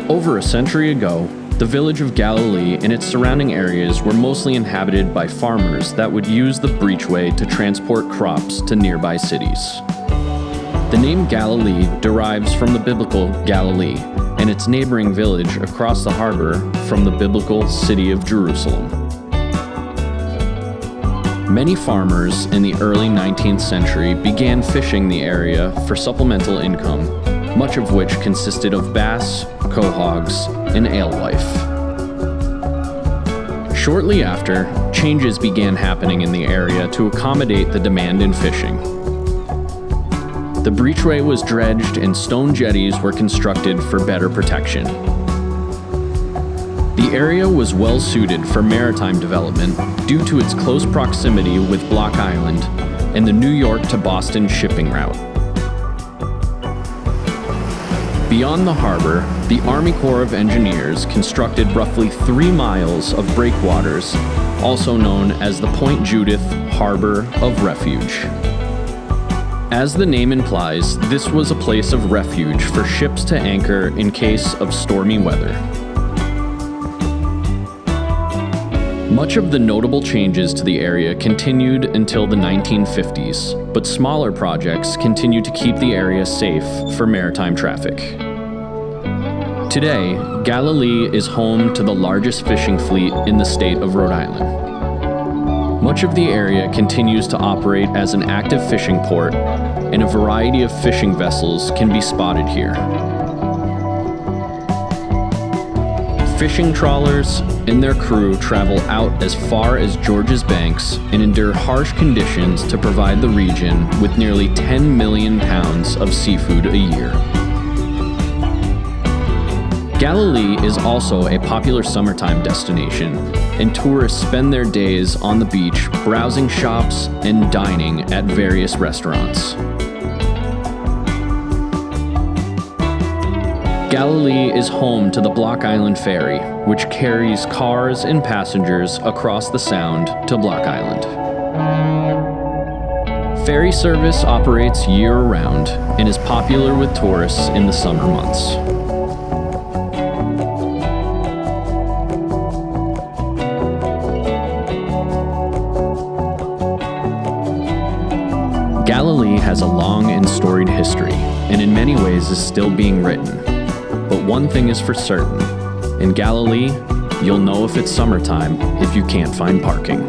Over a century ago, the village of Galilee and its surrounding areas were mostly inhabited by farmers that would use the breachway to transport crops to nearby cities. The name Galilee derives from the biblical Galilee and its neighboring village across the harbor from the biblical city of Jerusalem. Many farmers in the early 19th century began fishing the area for supplemental income, much of which consisted of bass, quahogs, and alewife. Shortly after, changes began happening in the area to accommodate the demand in fishing. The breachway was dredged and stone jetties were constructed for better protection. The area was well suited for maritime development due to its close proximity with Block Island and the New York to Boston shipping route. Beyond the harbor, the Army Corps of Engineers constructed roughly 3 miles of breakwaters, also known as the Point Judith Harbor of Refuge. As the name implies, this was a place of refuge for ships to anchor in case of stormy weather. Much of the notable changes to the area continued until the 1950s, but smaller projects continued to keep the area safe for maritime traffic. Today, Galilee is home to the largest fishing fleet in the state of Rhode Island. Much of the area continues to operate as an active fishing port, and a variety of fishing vessels can be spotted here. Fishing trawlers and their crew travel out as far as Georges Banks and endure harsh conditions to provide the region with nearly 10 million pounds of seafood a year. Galilee is also a popular summertime destination, and tourists spend their days on the beach browsing shops and dining at various restaurants. Galilee is home to the Block Island Ferry, which carries cars and passengers across the Sound to Block Island. Ferry service operates year-round and is popular with tourists in the summer months. Galilee has a long and storied history, and in many ways is still being written. But one thing is for certain, in Galilee, you'll know if it's summertime if you can't find parking.